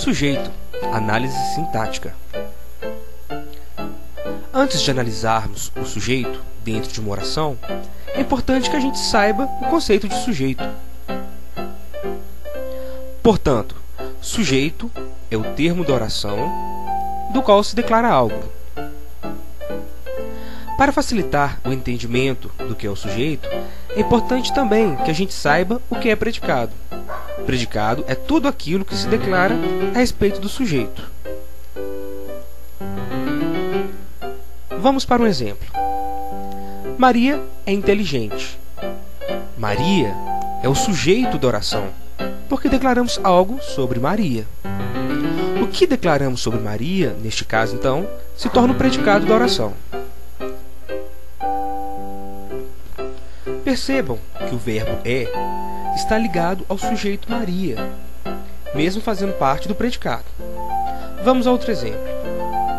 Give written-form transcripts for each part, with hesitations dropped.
Sujeito, análise sintática. Antes de analisarmos o sujeito dentro de uma oração, é importante que a gente saiba o conceito de sujeito. Portanto, sujeito é o termo da oração do qual se declara algo. Para facilitar o entendimento do que é o sujeito, é importante também que a gente saiba o que é predicado. Predicado é tudo aquilo que se declara a respeito do sujeito. Vamos para um exemplo. Maria é inteligente. Maria é o sujeito da oração, porque declaramos algo sobre Maria. O que declaramos sobre Maria, neste caso, então, se torna o predicado da oração. Percebam que o verbo é está ligado ao sujeito Maria, mesmo fazendo parte do predicado. Vamos a outro exemplo.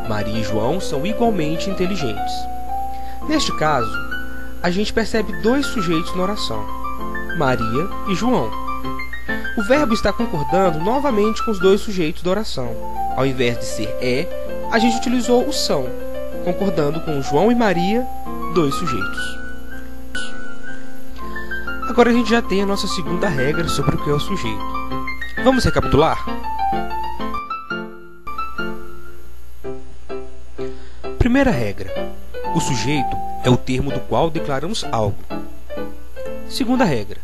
Maria e João são igualmente inteligentes. Neste caso, a gente percebe dois sujeitos na oração, Maria e João. O verbo está concordando novamente com os dois sujeitos da oração. Ao invés de ser a gente utilizou o são, concordando com João e Maria, dois sujeitos. Agora a gente já tem a nossa segunda regra sobre o que é o sujeito. Vamos recapitular? Primeira regra. O sujeito é o termo do qual declaramos algo. Segunda regra.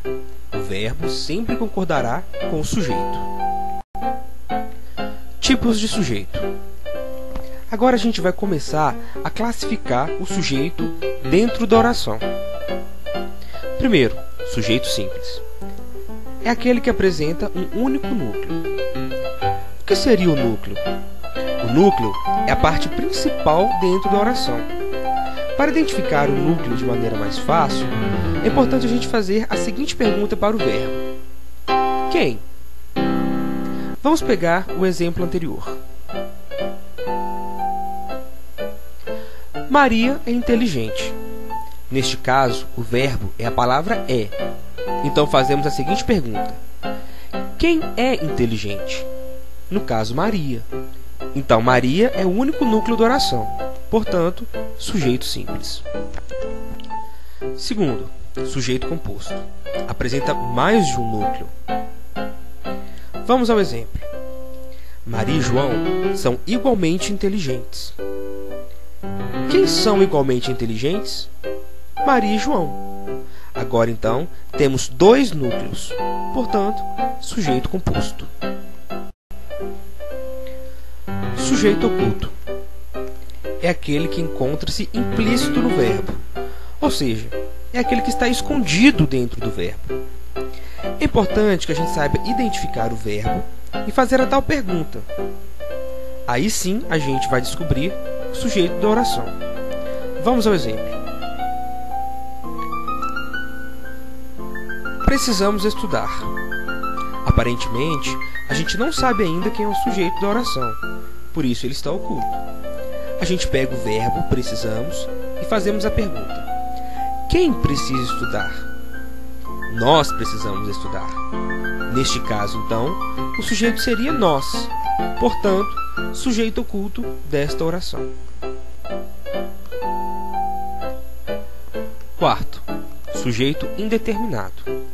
O verbo sempre concordará com o sujeito. Tipos de sujeito. Agora a gente vai começar a classificar o sujeito dentro da oração. Primeiro, sujeito simples. É aquele que apresenta um único núcleo. O que seria o núcleo? O núcleo é a parte principal dentro da oração. Para identificar o núcleo de maneira mais fácil, é importante a gente fazer a seguinte pergunta para o verbo: quem? Vamos pegar o exemplo anterior. Maria é inteligente. Neste caso, o verbo é a palavra é. Então fazemos a seguinte pergunta: quem é inteligente? No caso, Maria. Então, Maria é o único núcleo da oração. Portanto, sujeito simples. Segundo, sujeito composto. Apresenta mais de um núcleo. Vamos ao exemplo. Maria e João são igualmente inteligentes. Quem são igualmente inteligentes? Maria e João. Agora, então, temos dois núcleos. Portanto, sujeito composto. Sujeito oculto. É aquele que encontra-se implícito no verbo. Ou seja, é aquele que está escondido dentro do verbo. É importante que a gente saiba identificar o verbo e fazer a tal pergunta. Aí sim a gente vai descobrir o sujeito da oração. Vamos ao exemplo. Precisamos estudar. Aparentemente, a gente não sabe ainda quem é o sujeito da oração, por isso ele está oculto. A gente pega o verbo precisamos e fazemos a pergunta: quem precisa estudar? Nós precisamos estudar. Neste caso, então, o sujeito seria nós. Portanto, sujeito oculto desta oração. Quarto, sujeito indeterminado.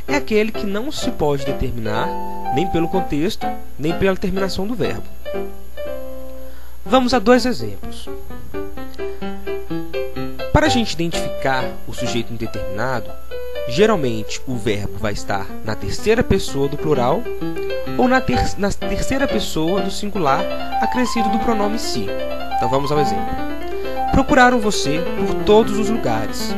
É aquele que não se pode determinar nem pelo contexto, nem pela terminação do verbo. Vamos a dois exemplos. Para a gente identificar o sujeito indeterminado, geralmente o verbo vai estar na terceira pessoa do plural ou na terceira pessoa do singular acrescido do pronome se. Então vamos ao exemplo. Procuraram você por todos os lugares.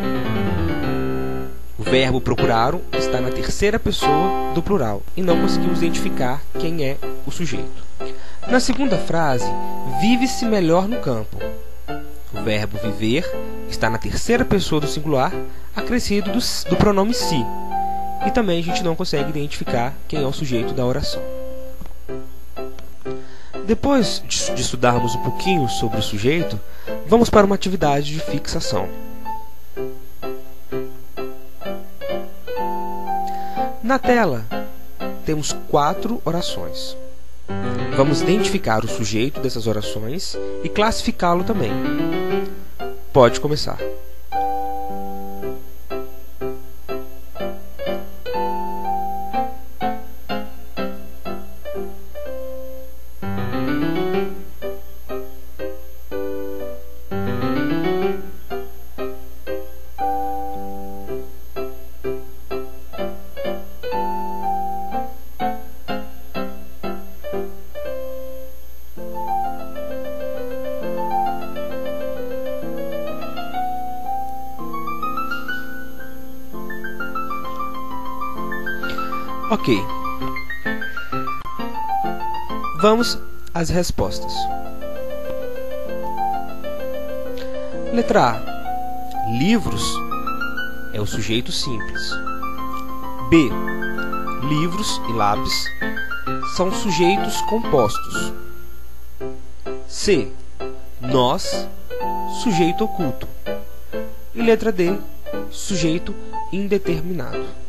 O verbo procuraram está na terceira pessoa do plural e não conseguimos identificar quem é o sujeito. Na segunda frase, vive-se melhor no campo. O verbo viver está na terceira pessoa do singular, acrescido do pronome se. E também a gente não consegue identificar quem é o sujeito da oração. Depois de estudarmos um pouquinho sobre o sujeito, vamos para uma atividade de fixação. Na tela, temos 4 orações. Vamos identificar o sujeito dessas orações e classificá-lo também. Pode começar. Ok. Vamos às respostas. Letra A. Livros é o sujeito simples. B. Livros e lápis são sujeitos compostos. C. Nós, sujeito oculto. E letra D. Sujeito indeterminado.